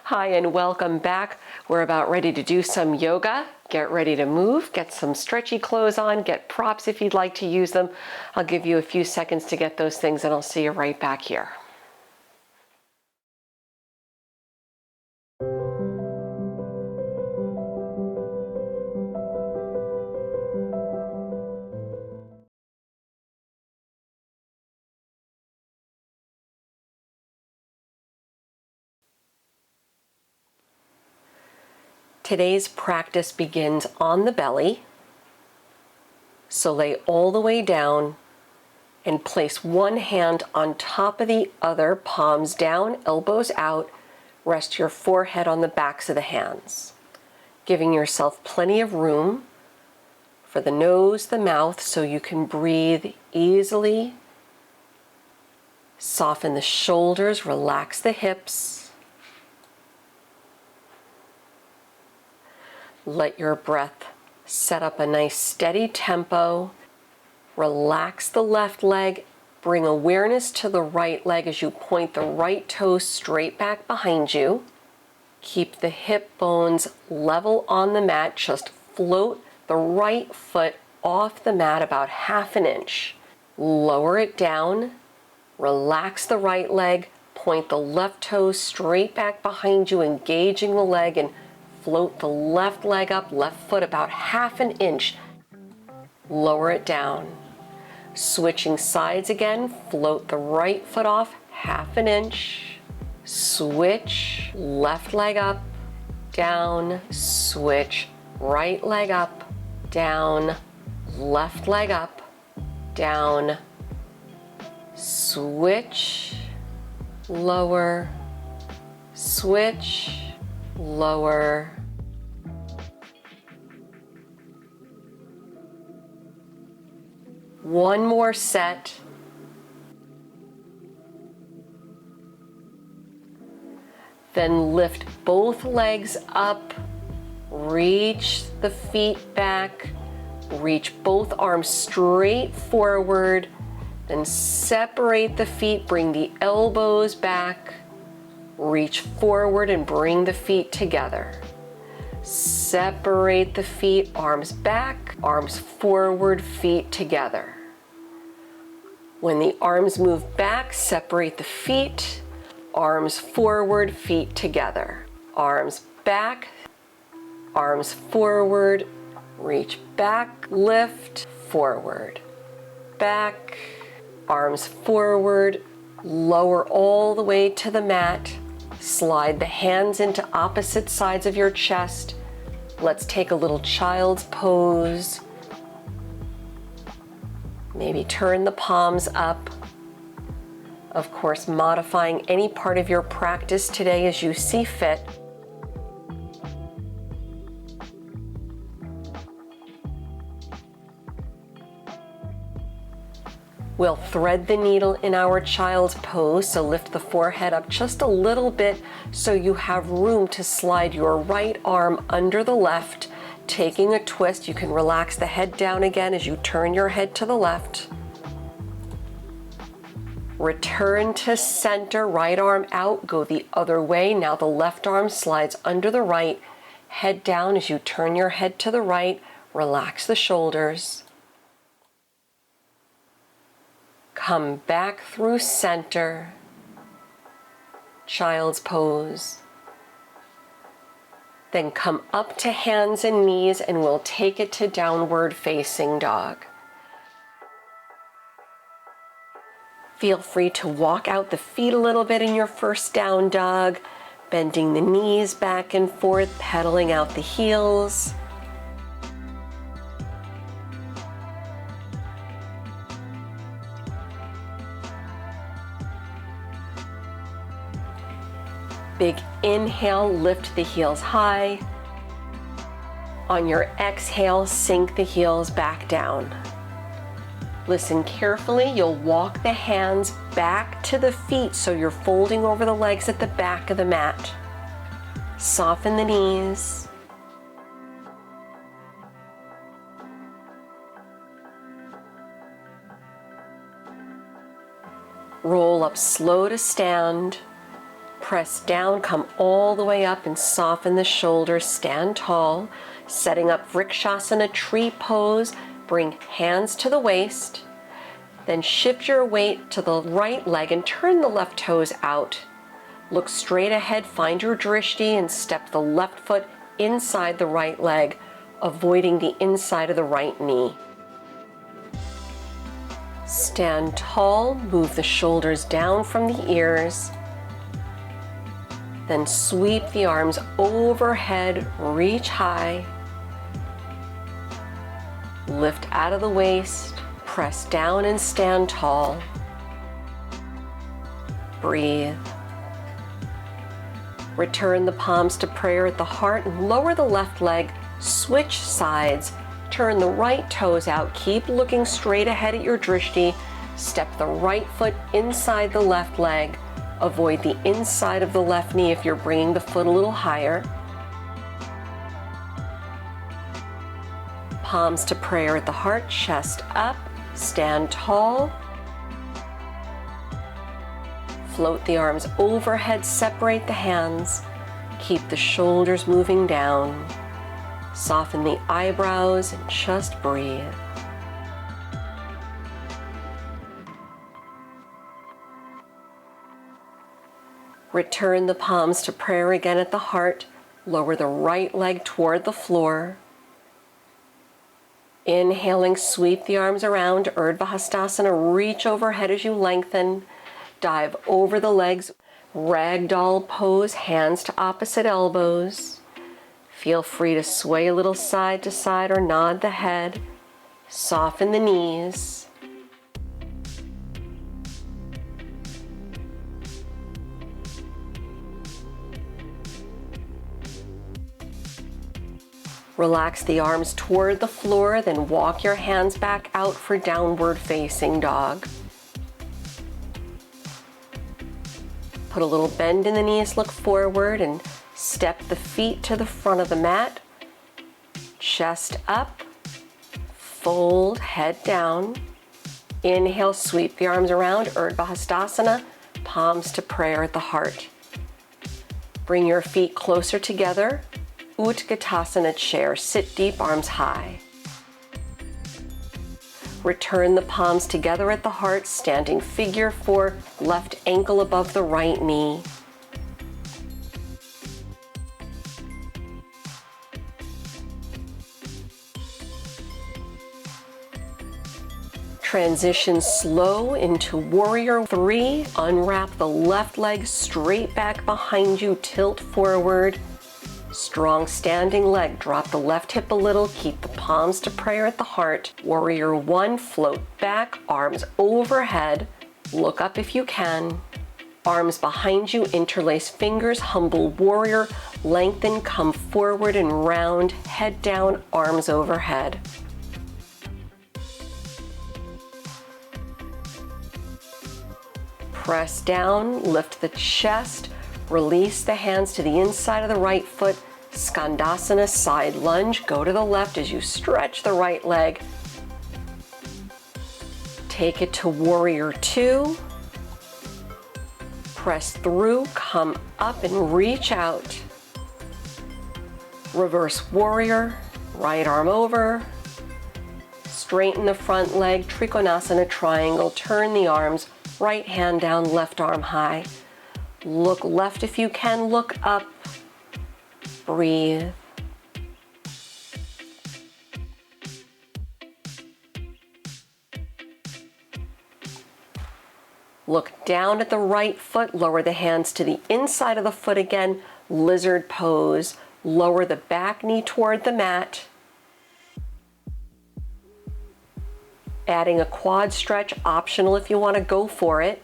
Hi and welcome back. We're about ready to do some yoga. Get ready to move, get some stretchy clothes on, get props if you'd like to use them. I'll give you a few seconds to get those things and I'll see you right back here. Today's practice begins on the belly. So lay all the way down and place one hand on top of the other, palms down, elbows out. Rest your forehead on the backs of the hands, giving yourself plenty of room for the nose, the mouth, so you can breathe easily. Soften the shoulders, relax the hips. Let your breath set up a nice steady tempo. Relax the left leg. Bring awareness to the right leg as you point the right toe straight back behind you. Keep the hip bones level on the mat. Just float the right foot off the mat about 1/2 inch. Lower it down. Relax the right leg. Point the left toe straight back behind you, engaging the leg, and float the left leg up, left foot about 1/2 inch. Lower it down. Switching sides again, float the right foot off 1/2 inch. Switch, left leg up, down, switch, right leg up, down, left leg up, down, switch, lower, switch, lower. One more set. Then lift both legs up, reach the feet back, reach both arms straight forward, then separate the feet, bring the elbows back, reach forward and bring the feet together. Separate the feet, arms back, arms forward, feet together. When the arms move back, separate the feet, arms forward, feet together. Arms back, arms forward, reach back, lift, forward, back, arms forward, lower all the way to the mat. Slide the hands into opposite sides of your chest. Let's take a little child's pose. Maybe turn the palms up. Of course, modifying any part of your practice today as you see fit. We'll thread the needle in our child's pose, so lift the forehead up just a little bit so you have room to slide your right arm under the left, taking a twist. You can relax the head down again as you turn your head to the left. Return to center, right arm out, go the other way. Now the left arm slides under the right, head down as you turn your head to the right, relax the shoulders. Come back through center, child's pose. Then come up to hands and knees and we'll take it to downward facing dog. Feel free to walk out the feet a little bit in your first down dog, bending the knees back and forth, pedaling out the heels. Big inhale, lift the heels high. On your exhale, sink the heels back down. Listen carefully, you'll walk the hands back to the feet so you're folding over the legs at the back of the mat. Soften the knees. Roll up slow to stand. Press down, come all the way up and soften the shoulders, stand tall. Setting up Vrikshasana tree pose, bring hands to the waist. Then shift your weight to the right leg and turn the left toes out. Look straight ahead, find your drishti and step the left foot inside the right leg, avoiding the inside of the right knee. Stand tall, move the shoulders down from the ears. Then sweep the arms overhead, reach high. Lift out of the waist, press down and stand tall. Breathe. Return the palms to prayer at the heart and lower the left leg, switch sides, turn the right toes out, keep looking straight ahead at your drishti, step the right foot inside the left leg, avoid the inside of the left knee if you're bringing the foot a little higher. Palms to prayer at the heart, chest up, stand tall. Float the arms overhead, separate the hands. Keep the shoulders moving down. Soften the eyebrows and just breathe. Return the palms to prayer again at the heart. Lower the right leg toward the floor. Inhaling, sweep the arms around, Urdhva Hastasana, reach overhead as you lengthen. Dive over the legs, ragdoll pose, hands to opposite elbows. Feel free to sway a little side to side or nod the head. Soften the knees. Relax the arms toward the floor, then walk your hands back out for downward facing dog. Put a little bend in the knees, look forward, and step the feet to the front of the mat. Chest up, fold, head down. Inhale, sweep the arms around, Urdhva Hastasana, palms to prayer at the heart. Bring your feet closer together. Utkatasana chair, sit deep, arms high. Return the palms together at the heart, standing figure four, left ankle above the right knee. Transition slow into warrior three. Unwrap the left leg straight back behind you, tilt forward. Strong standing leg, drop the left hip a little, keep the palms to prayer at the heart. Warrior one, float back, arms overhead, look up if you can. Arms behind you, interlace fingers, humble warrior, lengthen, come forward and round, head down, arms overhead. Press down, lift the chest, release the hands to the inside of the right foot. Skandasana, side lunge. Go to the left as you stretch the right leg. Take it to warrior two. Press through, come up and reach out. Reverse warrior, right arm over. Straighten the front leg, Trikonasana triangle. Turn the arms, right hand down, left arm high. Look left if you can, look up. Breathe. Look down at the right foot, lower the hands to the inside of the foot again, lizard pose. Lower the back knee toward the mat. Adding a quad stretch, optional if you want to go for it.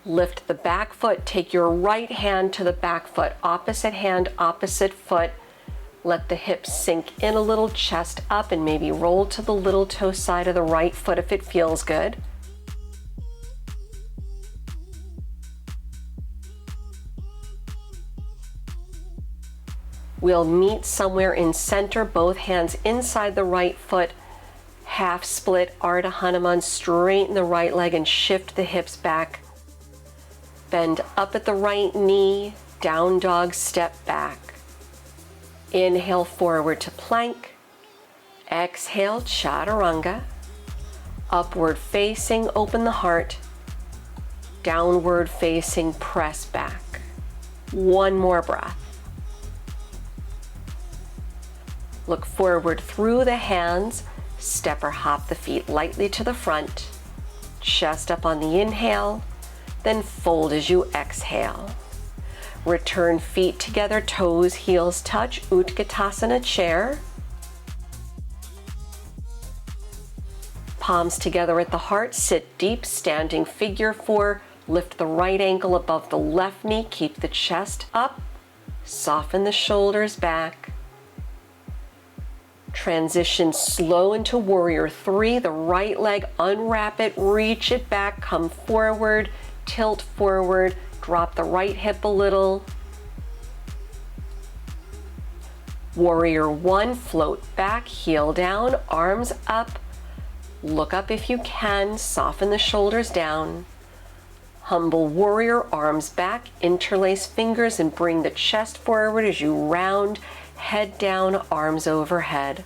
Lift the back foot, take your right hand to the back foot, opposite hand, opposite foot. Let the hips sink in a little, chest up, and maybe roll to the little toe side of the right foot if it feels good. We'll meet somewhere in center, both hands inside the right foot, half split, Ardha Hanuman, straighten the right leg and shift the hips back. Bend up at the right knee, down dog, step back. Inhale forward to plank. Exhale, chaturanga. Upward facing, open the heart. Downward facing, press back. One more breath. Look forward through the hands, step or hop the feet lightly to the front. Chest up on the inhale, then fold as you exhale. Return feet together, toes, heels touch, Utkatasana chair. Palms together at the heart, sit deep, standing figure four. Lift the right ankle above the left knee, keep the chest up, soften the shoulders back. Transition slow into warrior three, the right leg, unwrap it, reach it back, come forward, tilt forward, drop the right hip a little. Warrior one, float back, heel down, arms up. Look up if you can, soften the shoulders down. Humble warrior, arms back, interlace fingers and bring the chest forward as you round, head down, arms overhead.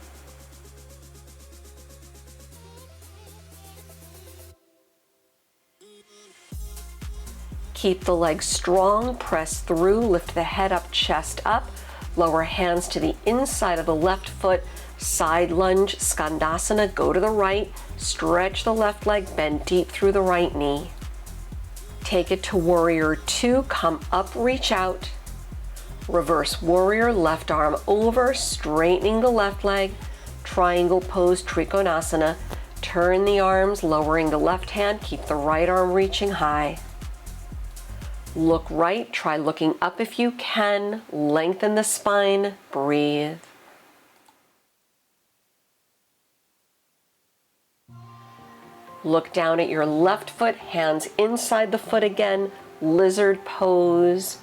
Keep the legs strong, press through, lift the head up, chest up, lower hands to the inside of the left foot, side lunge, skandasana, go to the right, stretch the left leg, bend deep through the right knee. Take it to warrior two, come up, reach out. Reverse warrior, left arm over, straightening the left leg, triangle pose, trikonasana. Turn the arms, lowering the left hand, keep the right arm reaching high. Look right, try looking up if you can, lengthen the spine, breathe. Look down at your left foot, hands inside the foot again, lizard pose.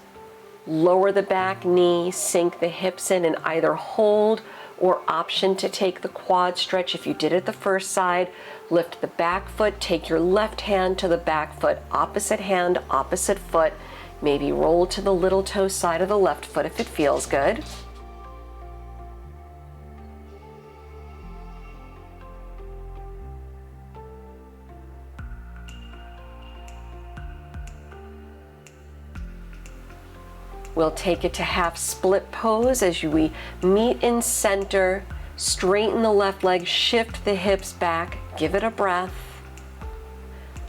Lower the back knee, sink the hips in and either hold or option to take the quad stretch if you did it the first side. Lift the back foot, take your left hand to the back foot, opposite hand, opposite foot. Maybe roll to the little toe side of the left foot if it feels good. We'll take it to half split pose as we meet in center, straighten the left leg, shift the hips back, give it a breath.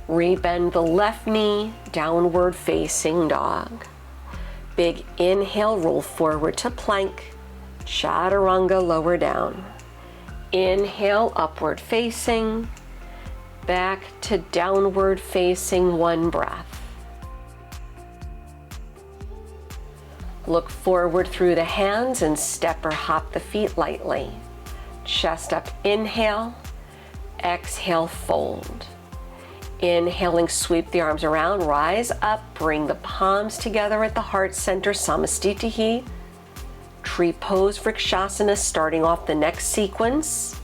Rebend the left knee, downward facing dog. Big inhale, roll forward to plank, chaturanga, lower down. Inhale, upward facing, back to downward facing, one breath. Look forward through the hands and step or hop the feet lightly. Chest up, inhale, exhale, fold. Inhaling, sweep the arms around, rise up, bring the palms together at the heart center, samastitihi. Tree pose, vrikshasana, starting off the next sequence.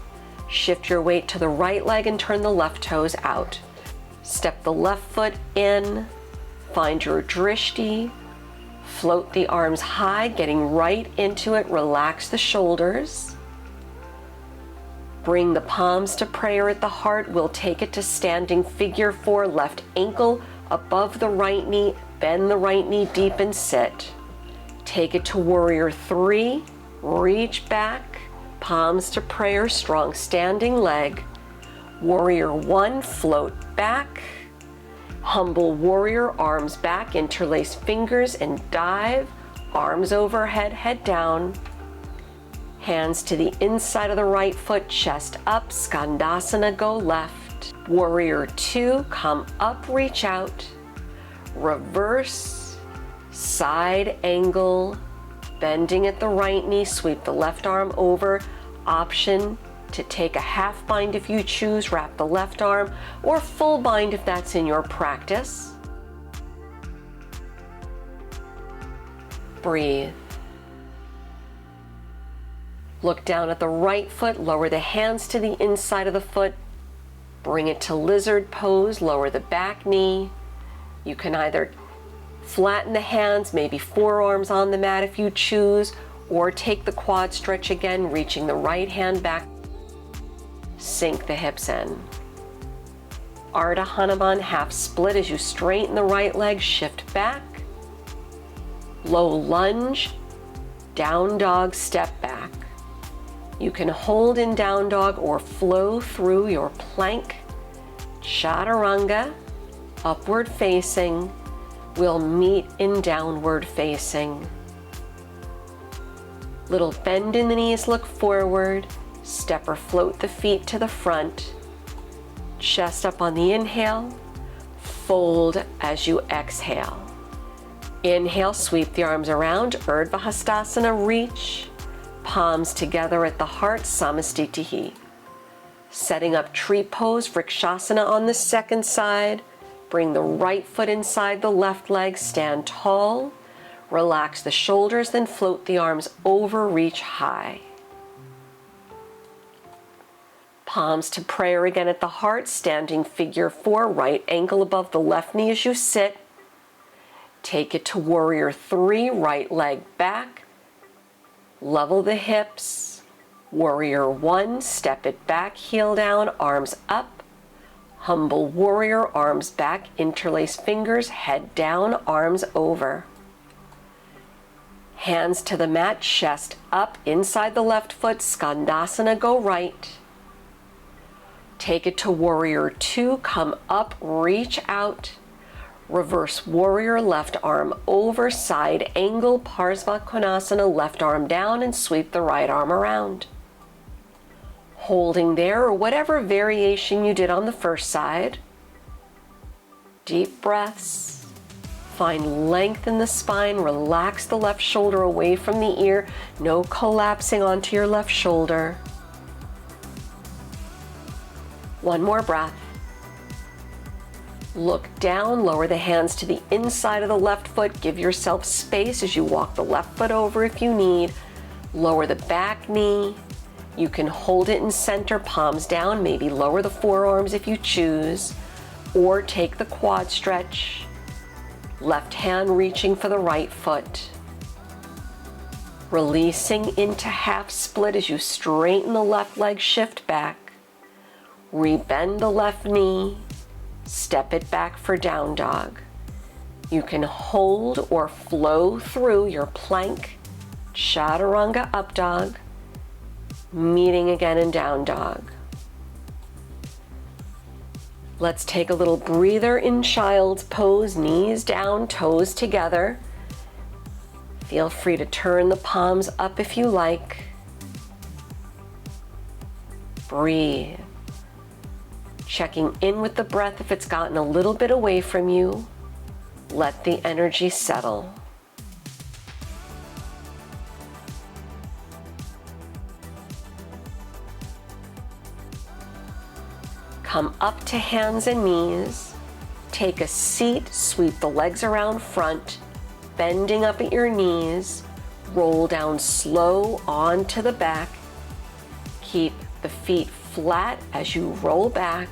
Shift your weight to the right leg and turn the left toes out. Step the left foot in, find your drishti. Float the arms high, getting right into it. Relax the shoulders. Bring the palms to prayer at the heart. We'll take it to standing figure four. Left ankle above the right knee. Bend the right knee deep and sit. Take it to warrior three. Reach back. Palms to prayer. Strong standing leg. Warrior one. Float back. Humble warrior, arms back, interlace fingers and dive. Arms overhead, head down. Hands to the inside of the right foot, chest up, skandasana, go left. Warrior two, come up, reach out. Reverse, side angle, bending at the right knee, sweep the left arm over. Option to take a half bind if you choose, wrap the left arm, or full bind if that's in your practice. Breathe. Look down at the right foot, lower the hands to the inside of the foot, bring it to lizard pose, lower the back knee. You can either Flatten the hands, maybe forearms on the mat if you choose, or take the quad stretch again, reaching the right hand back. Sink the hips in. Ardha Hanuman, half split as you straighten the right leg, shift back. Low lunge, down dog, step back. You can hold in down dog or flow through your plank. Chaturanga, upward facing, will meet in downward facing. Little bend in the knees, look forward. Step or float the feet to the front. Chest up on the inhale. Fold as you exhale. Inhale, sweep the arms around. Urdhva Hastasana, reach. Palms together at the heart, Samastitihi. Setting up tree pose, Vrikshasana on the second side. Bring the right foot inside the left leg, stand tall. Relax the shoulders, then float the arms over, reach high. Palms to prayer again at the heart, standing figure 4, right ankle above the left knee as you sit. Take it to warrior 3, right leg back. Level the hips. Warrior 1, step it back, heel down, arms up. Humble warrior, arms back, interlace fingers, head down, arms over. Hands to the mat, chest up, inside the left foot, Skandasana, go right. Take it to warrior 2, come up, reach out. Reverse warrior, left arm over, side angle, Parsva Konasana, left arm down and sweep the right arm around. Holding there, or whatever variation you did on the first side. Deep breaths. Find length in the spine, relax the left shoulder away from the ear, no collapsing onto your left shoulder. One more breath. Look down, lower the hands to the inside of the left foot. Give yourself space as you walk the left foot over if you need. Lower the back knee. You can hold it in center, palms down, maybe lower the forearms if you choose, or take the quad stretch. Left hand reaching for the right foot. Releasing into half split as you straighten the left leg, shift back. Rebend the left knee, step it back for down dog. You can hold or flow through your plank, chaturanga up dog, meeting again in down dog. Let's take a little breather in child's pose, knees down, toes together. Feel free to turn the palms up if you like. Breathe. Checking in with the breath if it's gotten a little bit away from you. Let the energy settle. Come up to hands and knees. Take a seat, sweep the legs around front, bending up at your knees. Roll down slow onto the back. Keep the feet flat as you roll back.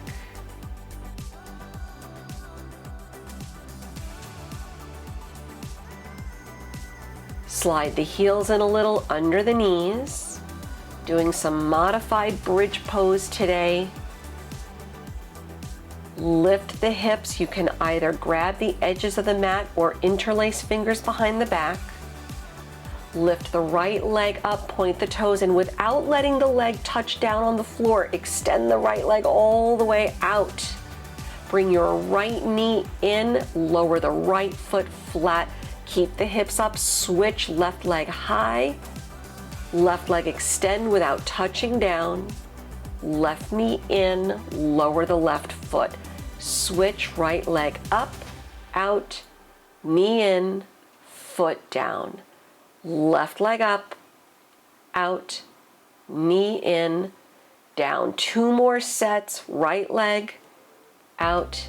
Slide the heels in a little under the knees. Doing some modified bridge pose today. Lift the hips. You can either grab the edges of the mat or interlace fingers behind the back. Lift the right leg up, point the toes in without letting the leg touch down on the floor. Extend the right leg all the way out. Bring your right knee in, lower the right foot flat. Keep the hips up, switch left leg high. Left leg extend without touching down. Left knee in, lower the left foot. Switch right leg up, out, knee in, foot down. Left leg up, out, knee in, down. 2 more sets, right leg, out,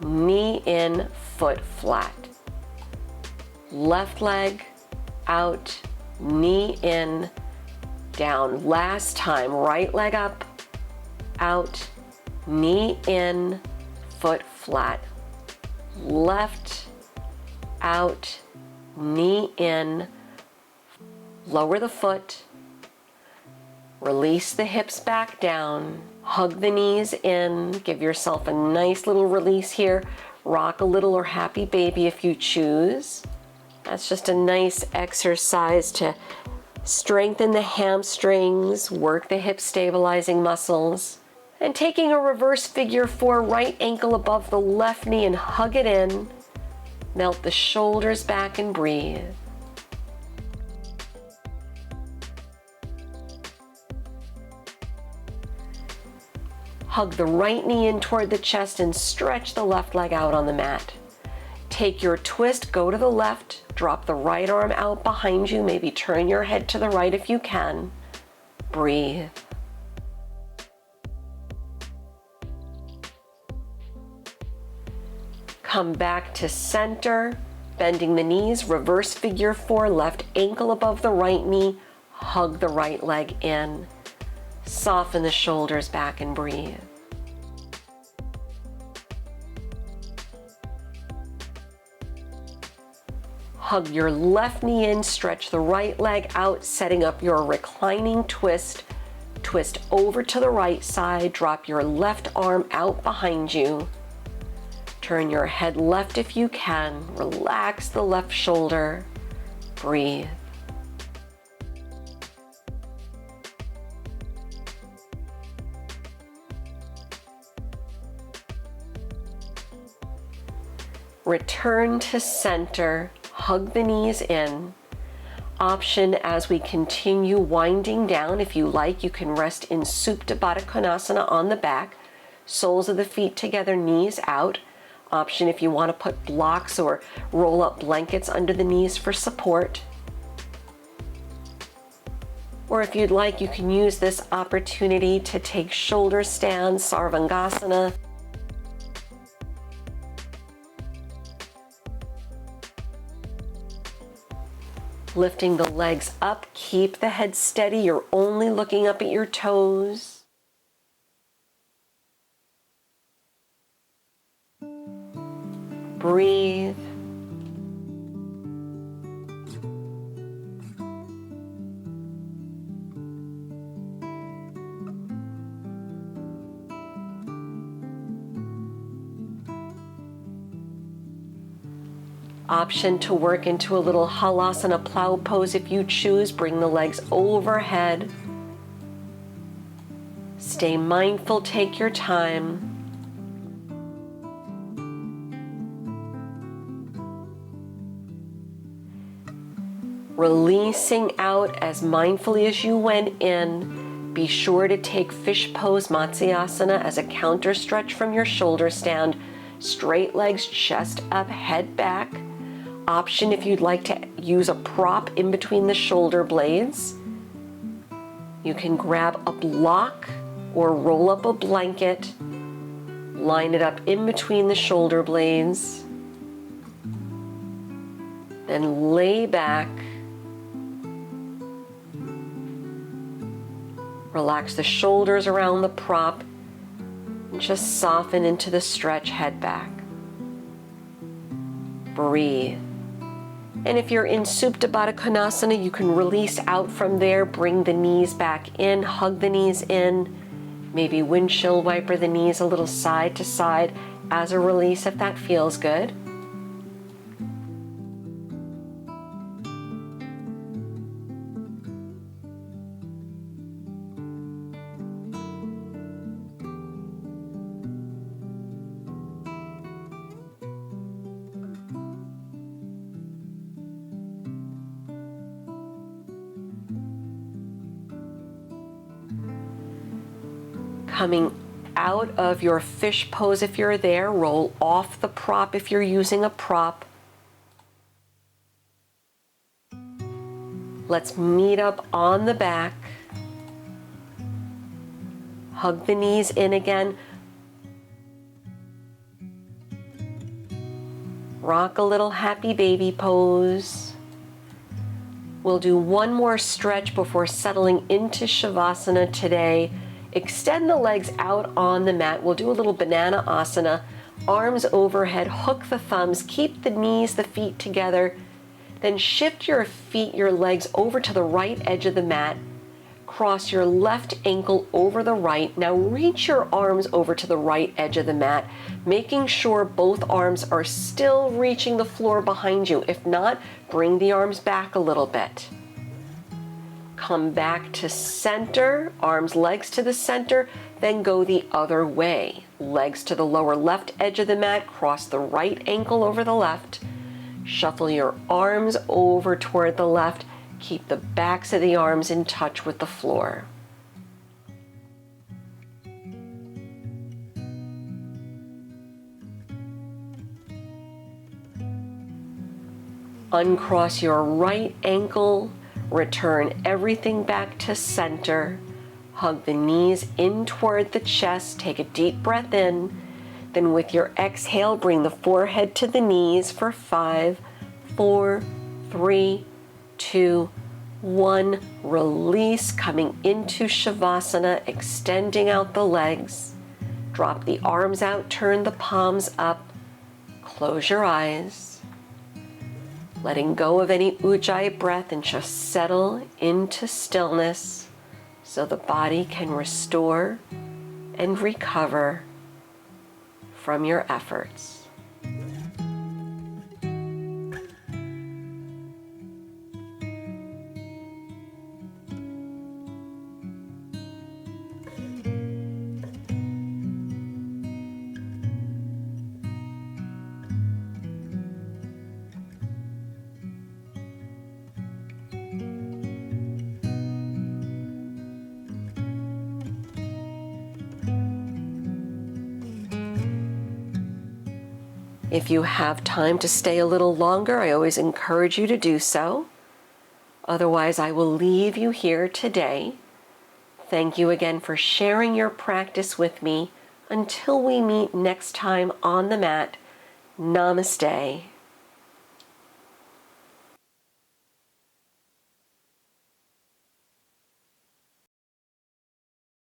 knee in, foot flat. Left leg, out, knee in, down. Last time, right leg up, out, knee in, foot flat. Left, out, knee in, lower the foot, release the hips back down, hug the knees in, give yourself a nice little release here, rock a little or happy baby if you choose. That's just a nice exercise to strengthen the hamstrings, work the hip stabilizing muscles. And taking a reverse figure 4, right ankle above the left knee and hug it in. Melt the shoulders back and breathe. Hug the right knee in toward the chest and stretch the left leg out on the mat. Take your twist, go to the left, drop the right arm out behind you, maybe turn your head to the right if you can. Breathe. Come back to center, bending the knees, reverse figure 4, left ankle above the right knee, hug the right leg in. Soften the shoulders back and breathe. Hug your left knee in, stretch the right leg out, setting up your reclining twist. Twist over to the right side, drop your left arm out behind you. Turn your head left if you can, relax the left shoulder, breathe. Return to center, hug the knees in. Option as we continue winding down, if you like, you can rest in Supta Baddha Konasana on the back, soles of the feet together, knees out. Option if you want to put blocks or roll up blankets under the knees for support. Or if you'd like, you can use this opportunity to take shoulder stands, Sarvangasana. Lifting the legs up, keep the head steady. You're only looking up at your toes. Breathe. Option to work into a little halasana plow pose if you choose. Bring the legs overhead. Stay mindful, take your time. Releasing out as mindfully as you went in. Be sure to take fish pose Matsyasana as a counter stretch from your shoulder stand. Straight legs, chest up, head back. Option if you'd like to use a prop in between the shoulder blades. You can grab a block or roll up a blanket, line it up in between the shoulder blades, then lay back. Relax the shoulders around the prop and just soften into the stretch, head back. Breathe. And if you're in Supta Baddha Konasana, you can release out from there, bring the knees back in, hug the knees in, maybe windshield wiper the knees a little side to side as a release if that feels good. Coming out of your fish pose if you're there, roll off the prop if you're using a prop. Let's meet up on the back. Hug the knees in again. Rock a little happy baby pose. We'll do one more stretch before settling into Shavasana today. Extend the legs out on the mat. We'll do a little banana asana. arms overhead, hook the thumbs, keep the knees, the feet together. Then shift your feet, your legs over to the right edge of the mat. Cross your left ankle over the right. Now reach your arms over to the right edge of the mat, making sure both arms are still reaching the floor behind you. If not, bring the arms back a little bit. Come back to center, arms, legs to the center, then go the other way. Legs to the lower left edge of the mat, cross the right ankle over the left. Shuffle your arms over toward the left. Keep the backs of the arms in touch with the floor. Uncross your right ankle. Return everything back to center. Hug the knees in toward the chest. Take a deep breath in. Then with your exhale, bring the forehead to the knees for 5, 4, 3, 2, 1. Release, coming into Shavasana, extending out the legs. Drop the arms out, turn the palms up. Close your eyes. Letting go of any ujjayi breath and just settle into stillness so the body can restore and recover from your efforts. If you have time to stay a little longer, I always encourage you to do so. Otherwise, I will leave you here today. Thank you again for sharing your practice with me. Until we meet next time on the mat, namaste.